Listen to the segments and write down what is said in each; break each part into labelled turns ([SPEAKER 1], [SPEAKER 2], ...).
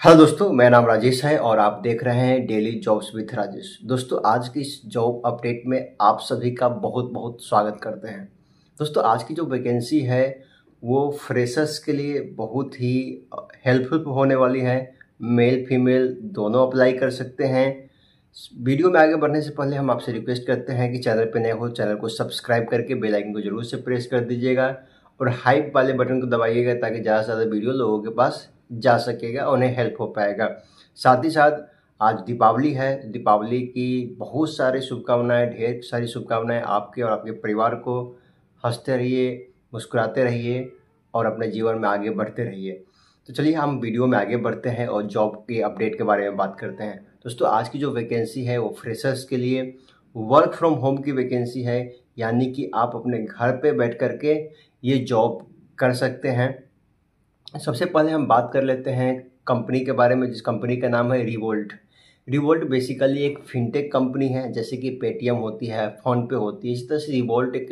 [SPEAKER 1] Hello दोस्तों, मेरा नाम राजेश है और आप देख रहे हैं डेली जॉब्स विथ राजेश। दोस्तों, आज की इस जॉब अपडेट में आप सभी का बहुत बहुत स्वागत करते हैं। दोस्तों, आज की जो वैकेंसी है वो फ्रेशर्स के लिए बहुत ही हेल्पफुल होने वाली है। मेल फीमेल दोनों अप्लाई कर सकते हैं। वीडियो में आगे बढ़ने से पहले हम आपसे रिक्वेस्ट करते हैं कि चैनल पर नए हो चैनल को सब्सक्राइब करके बेल आइकन को जरूर से प्रेस कर दीजिएगा और हाइप वाले बटन को दबाइएगा ताकि ज़्यादा से ज़्यादा वीडियो लोगों के पास जा सकेगा, उन्हें हेल्प हो पाएगा। साथ ही साथ आज दीपावली है। दीपावली की बहुत सारी शुभकामनाएं, ढेर सारी शुभकामनाएं आपके और आपके परिवार को। हंसते रहिए, मुस्कुराते रहिए और अपने जीवन में आगे बढ़ते रहिए। तो चलिए हम वीडियो में आगे बढ़ते हैं और जॉब के अपडेट के बारे में बात करते हैं। दोस्तों, आज की जो वैकेंसी है वो फ्रेशर्स के लिए वर्क फ्रॉम होम की वैकेंसी है, यानी कि आप अपने घर पे बैठ करके ये जॉब कर सकते हैं। सबसे पहले हम बात कर लेते हैं कंपनी के बारे में, जिस कंपनी का नाम है रिवोल्ट। रिवोल्ट बेसिकली एक फिनटेक कंपनी है, जैसे कि पेटीएम होती है, फ़ोनपे होती है। इस तरह से रिवोल्ट एक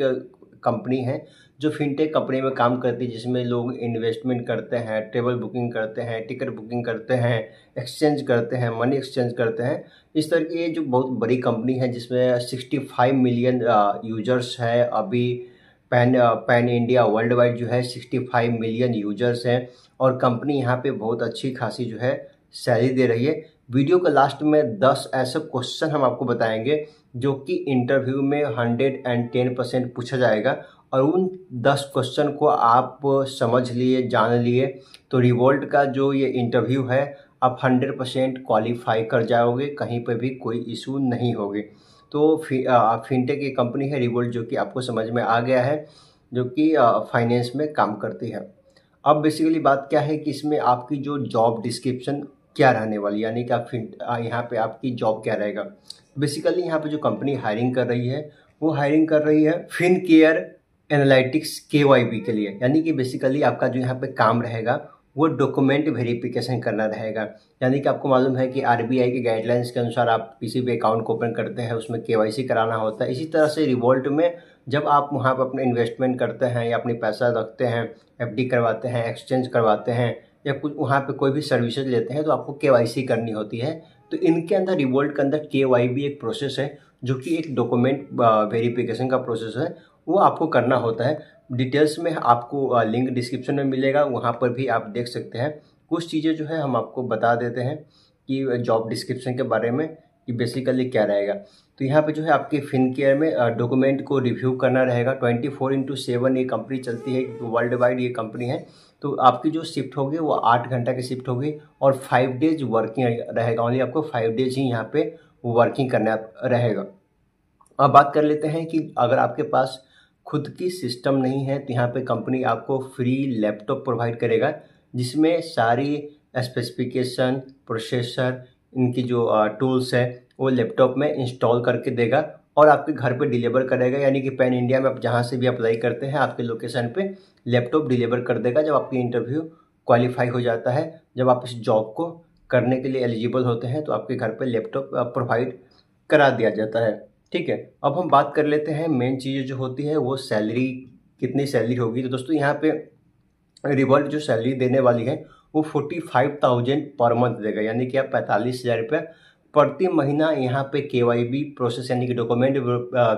[SPEAKER 1] कंपनी है जो फिनटेक कंपनी में काम करती है, जिसमें लोग इन्वेस्टमेंट करते हैं, ट्रेवल बुकिंग करते हैं, टिकट बुकिंग करते हैं, एक्सचेंज करते हैं, मनी एक्सचेंज करते हैं। इस तरह की ये जो बहुत बड़ी कंपनी है जिसमें 65 मिलियन यूजर्स है अभी। पैन इंडिया वर्ल्ड वाइड जो है 65 मिलियन यूजर्स हैं और कंपनी यहाँ पे बहुत अच्छी खासी जो है सैलरी दे रही है। वीडियो के लास्ट में 10 ऐसे क्वेश्चन हम आपको बताएंगे जो कि इंटरव्यू में 110% पूछा जाएगा और उन 10 क्वेश्चन को आप समझ लिए, जान लिए तो रिवोल्ट का जो ये इंटरव्यू है आप 100% क्वालिफाई कर जाओगे, कहीं पर भी कोई इशू नहीं होगी। तो फिनटेक की कंपनी है रिवोल्ट, जो कि आपको समझ में आ गया है, जो कि फाइनेंस में काम करती है। अब बेसिकली बात क्या है कि इसमें आपकी जो जॉब डिस्क्रिप्शन क्या रहने वाली, यानी कि आप यहाँ पे आपकी जॉब क्या रहेगा। बेसिकली यहाँ पे जो कंपनी हायरिंग कर रही है वो हायरिंग कर रही है फिन केयर एनालिटिक्स KYB के लिए, यानी कि बेसिकली आपका जो यहाँ पे काम रहेगा वो डॉक्यूमेंट वेरिफिकेशन करना रहेगा। यानी कि आपको मालूम है कि RBI के गाइडलाइंस के अनुसार आप किसी भी अकाउंट को ओपन करते हैं उसमें KYC कराना होता है। इसी तरह से रिवोल्ट में जब आप वहाँ पर अपने इन्वेस्टमेंट करते हैं या अपनी पैसा रखते हैं, FD करवाते हैं, एक्सचेंज करवाते हैं या कुछ वहाँ पे कोई भी सर्विसेज लेते हैं तो आपको KYC करनी होती है। तो इनके अंदर रिवोल्ट के अंदर KYB एक प्रोसेस है जो कि एक डॉक्यूमेंट वेरिफिकेशन का प्रोसेस है, वो आपको करना होता है। डिटेल्स में आपको लिंक डिस्क्रिप्शन में मिलेगा, वहाँ पर भी आप देख सकते हैं। कुछ चीज़ें जो है हम आपको बता देते हैं कि जॉब डिस्क्रिप्शन के बारे में कि बेसिकली क्या रहेगा। तो यहाँ पे जो है आपके फिनकेयर में डॉक्यूमेंट को रिव्यू करना रहेगा। 24/7 ये कंपनी चलती है, वर्ल्ड वाइड ये कंपनी है। तो आपकी जो शिफ्ट होगी वो 8 घंटा की शिफ्ट होगी और 5 डेज वर्किंग रहेगा। ओनली आपको 5 डेज ही यहाँ पे वर्किंग करना रहेगा। अब बात कर लेते हैं कि अगर आपके पास खुद की सिस्टम नहीं है तो यहाँ पे कंपनी आपको फ्री लैपटॉप प्रोवाइड करेगा, जिसमें सारी स्पेसिफिकेशन, प्रोसेसर, इनकी जो टूल्स है वो लैपटॉप में इंस्टॉल करके देगा और आपके घर पे डिलीवर करेगा। यानी कि पैन इंडिया में आप जहाँ से भी अप्लाई करते हैं आपके लोकेशन पे लैपटॉप डिलीवर कर देगा। जब आपकी इंटरव्यू क्वालिफाई हो जाता है, जब आप इस जॉब को करने के लिए एलिजिबल होते हैं तो आपके घर पे लैपटॉप प्रोवाइड करा दिया जाता है। ठीक है, अब हम बात कर लेते हैं मेन चीज़ें जो होती है वो सैलरी, कितनी सैलरी होगी। तो दोस्तों यहाँ पे रिवोल्ट जो सैलरी देने वाली है वो 45,000 पर मंथ देगा, यानी कि आप 45,000 रुपये प्रति महीना यहाँ पे KYB प्रोसेस यानी कि डॉक्यूमेंट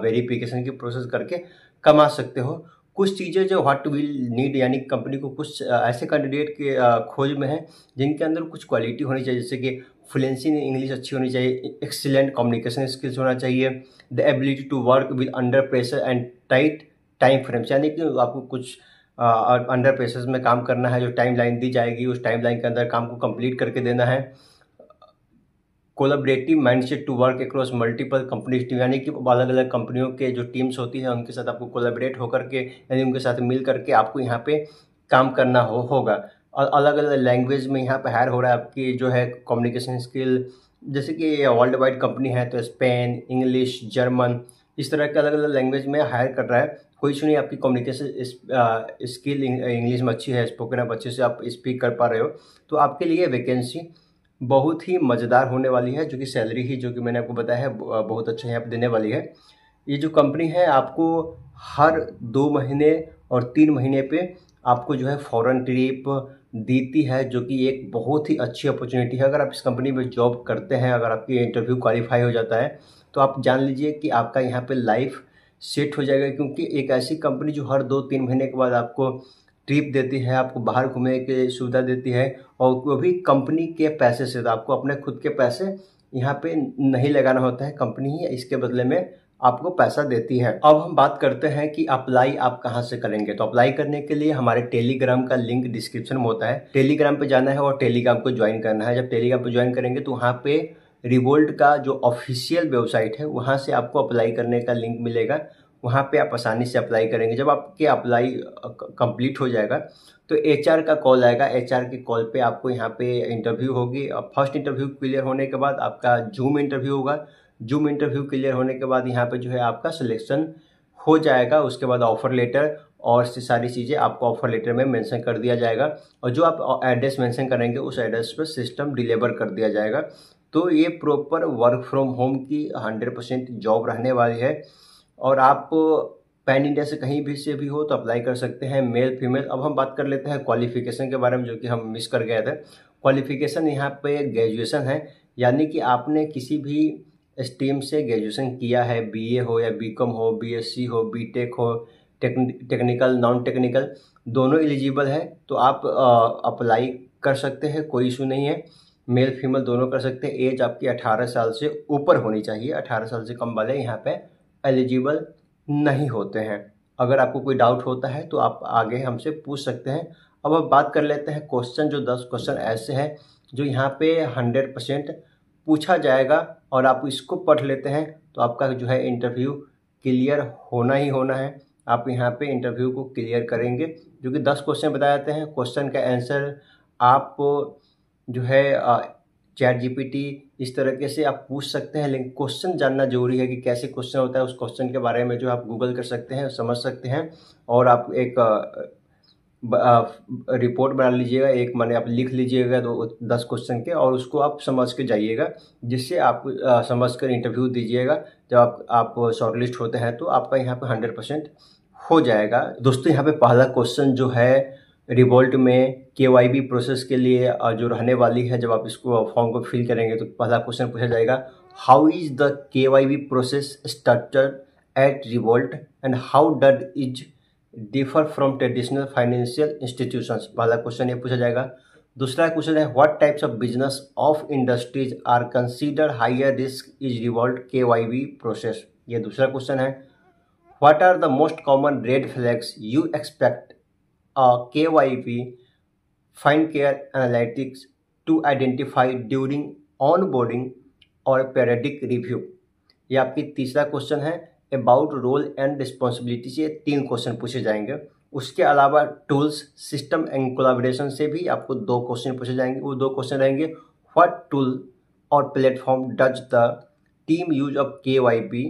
[SPEAKER 1] वेरिफिकेशन की प्रोसेस करके कमा सकते हो। कुछ चीज़ें जो व्हाट विल नीड, यानी कंपनी को कुछ ऐसे कैंडिडेट के खोज में है जिनके अंदर कुछ क्वालिटी होनी चाहिए, जैसे कि फ्लुएंसी इन इंग्लिश अच्छी होनी चाहिए, एक्सीलेंट कम्युनिकेशन स्किल्स होना चाहिए, the ability to work with under pressure and tight time frames, यानी कि आपको कुछ अंडर प्रेशर में काम करना है। जो टाइम लाइन दी जाएगी उस टाइम लाइन के अंदर काम को कंप्लीट करके देना है। Collaborative mindset to work across multiple companies team, यानी कि अलग अलग कंपनियों के जो टीम्स होती है उनके साथ आपको कोलैबोरेट होकर के, यानी उनके साथ मिल करके आपको यहाँ पे काम करना होगा। और अलग अलग लैंग्वेज में यहाँ पे हायर हो रहा है आपकी जो है कम्युनिकेशन स्किल, जैसे कि वर्ल्ड वाइड कंपनी है तो स्पेन, इंग्लिश, जर्मन, इस तरह के अलग अलग लैंग्वेज में हायर कर रहा है। कोई इशू नहीं, आपकी कम्युनिकेशन स्किल इंग्लिश में अच्छी है, स्पोकन आप अच्छे से आप स्पीक कर पा रहे हो, तो आपके लिए वैकेंसी बहुत ही मज़ेदार होने वाली है। जो कि सैलरी ही, जो कि मैंने आपको बताया है, बहुत अच्छा यहाँ पे देने वाली है। ये जो कंपनी है आपको हर 2 महीने और 3 महीने पे आपको जो है फॉरेन ट्रिप, देती है, जो कि एक बहुत ही अच्छी अपॉर्चुनिटी है। अगर आप इस कंपनी में जॉब करते हैं, अगर आपकी इंटरव्यू क्वालिफाई हो जाता है, तो आप जान लीजिए कि आपका यहाँ पे लाइफ सेट हो जाएगा, क्योंकि एक ऐसी कंपनी जो हर 2-3 महीने के बाद आपको ट्रिप देती है, आपको बाहर घूमने की सुविधा देती है, और वो भी कंपनी के पैसे से। तो आपको अपने खुद के पैसे यहाँ पे नहीं लगाना होता है, कंपनी ही इसके बदले में आपको पैसा देती है। अब हम बात करते हैं कि अप्लाई आप कहाँ से करेंगे। तो अप्लाई करने के लिए हमारे टेलीग्राम का लिंक डिस्क्रिप्शन में होता है, टेलीग्राम पे जाना है और टेलीग्राम को ज्वाइन करना है। जब टेलीग्राम पे ज्वाइन करेंगे तो वहाँ पे रिवोल्ट का जो ऑफिशियल वेबसाइट है, वहाँ से आपको अप्लाई करने का लिंक मिलेगा। वहाँ पे आप आसानी से अप्लाई करेंगे। जब आपके अप्लाई कंप्लीट हो जाएगा तो एचआर का कॉल आएगा। एचआर के कॉल पे आपको यहाँ पे इंटरव्यू होगी। फर्स्ट इंटरव्यू क्लियर होने के बाद आपका जूम इंटरव्यू होगा। जूम इंटरव्यू क्लियर होने के बाद यहाँ पे जो है आपका सिलेक्शन हो जाएगा। उसके बाद ऑफर लेटर और सारी चीज़ें आपको ऑफर लेटर में मेंशन कर दिया जाएगा, और जो आप एड्रेस मेंशन करेंगे उस एड्रेस पर सिस्टम डिलीवर कर दिया जाएगा। तो ये प्रॉपर वर्क फ्रॉम होम की 100% जॉब रहने वाली है, और आप पैन इंडिया से कहीं भी से भी हो तो अप्लाई कर सकते हैं, मेल फीमेल। अब हम बात कर लेते हैं क्वालिफिकेशन के बारे में, जो कि हम मिस कर गए थे। क्वालिफिकेशन यहाँ पे ग्रेजुएशन है, यानी कि आपने किसी भी स्ट्रीम से ग्रेजुएशन किया है, बीए हो या बीकॉम हो, बीएससी हो, बीटेक हो, टेक्निकल नॉन टेक्निकल दोनों एलिजिबल है। तो आप अप्लाई कर सकते हैं, कोई इशू नहीं है। मेल फीमेल दोनों कर सकते हैं। एज आपकी 18 साल से ऊपर होनी चाहिए, 18 साल से कम वाले यहाँ पे एलिजिबल नहीं होते हैं। अगर आपको कोई डाउट होता है तो आप आगे हमसे पूछ सकते हैं। अब हम बात कर लेते हैं क्वेश्चन। जो 10 क्वेश्चन ऐसे हैं जो यहाँ पे 100% पूछा जाएगा, और आप इसको पढ़ लेते हैं तो आपका जो है इंटरव्यू क्लियर होना ही होना है। आप यहाँ पे इंटरव्यू को क्लियर करेंगे, जो कि 10 क्वेश्चन बताए जाते हैं। क्वेश्चन का आंसर आप जो है चैट जीपीटी इस तरीके से आप पूछ सकते हैं, लेकिन क्वेश्चन जानना जरूरी है कि कैसे क्वेश्चन होता है। उस क्वेश्चन के बारे में जो आप गूगल कर सकते हैं, समझ सकते हैं, और आप एक रिपोर्ट बना लीजिएगा। एक माने आप लिख लीजिएगा 10 क्वेश्चन के, और उसको आप समझ के जाइएगा, जिससे आप समझ कर इंटरव्यू दीजिएगा। जब आप शॉर्टलिस्ट होते हैं तो आपका यहाँ पे 100% हो जाएगा। दोस्तों, यहाँ पे पहला क्वेश्चन जो है रिवोल्ट में KYB प्रोसेस के लिए जो रहने वाली है, जब आप इसको फॉर्म को फिल करेंगे तो पहला क्वेश्चन पूछा जाएगा, how is the KYB process structured at Revolut and how does is differ from traditional financial institutions. पहला क्वेश्चन ये पूछा जाएगा। दूसरा क्वेश्चन है, what types of business of industries are considered higher risk is Revolut KYB process. ये दूसरा question है। What are the most common red flags you expect KYB fine care analytics to identify during onboarding और periodic review. ये आपकी तीसरा question है। About role and responsibility से 3 question पूछे जाएंगे। उसके अलावा टूल्स, सिस्टम एंड कोलैबोरेशन से भी आपको 2 क्वेश्चन पूछे जाएंगे। वो 2 क्वेश्चन रहेंगे, व्हाट टूल और platform does the team use of KYB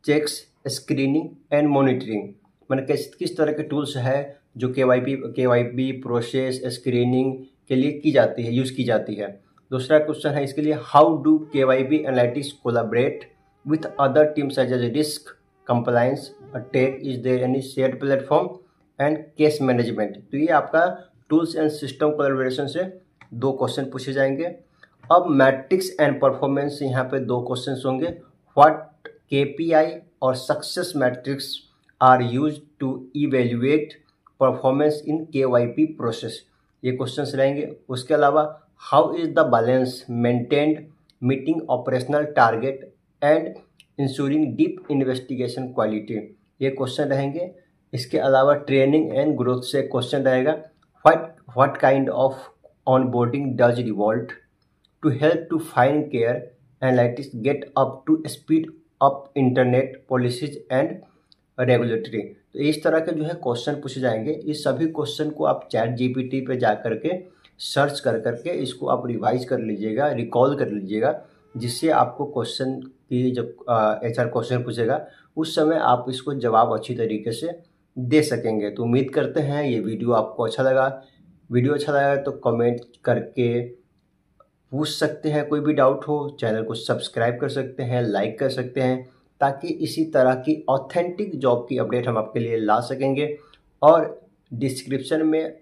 [SPEAKER 1] checks screening and monitoring. मैंने किस तरह के टूल्स है जो KYB प्रोसेस स्क्रीनिंग के लिए की जाती है, यूज़ की जाती है। दूसरा क्वेश्चन है इसके लिए, how do KYB analytics collaborate with other teams such as risk, compliance, tech, is there any shared platform and case management. तो ये आपका टूल्स एंड सिस्टम कोलैबोरेशन से 2 क्वेश्चन पूछे जाएंगे। अब मैट्रिक्स एंड परफॉर्मेंस, यहाँ पे 2 क्वेश्चन होंगे। व्हाट KPI और success metrics are use to evaluate performance in KYB process, ये क्वेश्चंस रहेंगे। उसके अलावा, how is the balance maintained meeting operational target and ensuring deep investigation quality, ये क्वेश्चन रहेंगे। इसके अलावा ट्रेनिंग एंड ग्रोथ से क्वेश्चन रहेगा। What kind of onboarding does Revolut to help to fine care analytics get up to speed up internet policies and regulatory. तो इस तरह के जो है क्वेश्चन पूछे जाएंगे। इस सभी क्वेश्चन को आप चैट जीपीटी पे जा करके सर्च कर करके इसको आप रिवाइज कर लीजिएगा, रिकॉल कर लीजिएगा, जिससे आपको क्वेश्चन की जब HR क्वेश्चन पूछेगा उस समय आप इसको जवाब अच्छी तरीके से दे सकेंगे। तो उम्मीद करते हैं ये वीडियो आपको अच्छा लगा। वीडियो अच्छा लगा तो कमेंट करके पूछ सकते हैं, कोई भी डाउट हो। चैनल को सब्सक्राइब कर सकते हैं, लाइक कर सकते हैं, ताकि इसी तरह की ऑथेंटिक जॉब की अपडेट हम आपके लिए ला सकेंगे। और डिस्क्रिप्शन में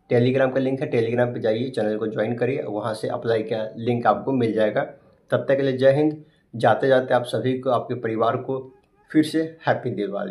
[SPEAKER 1] टेलीग्राम का लिंक है, टेलीग्राम पे जाइए, चैनल को ज्वाइन करिए, वहाँ से अप्लाई का लिंक आपको मिल जाएगा। तब तक के लिए जय हिंद। जाते जाते आप सभी को, आपके परिवार को फिर से हैप्पी दिवाली।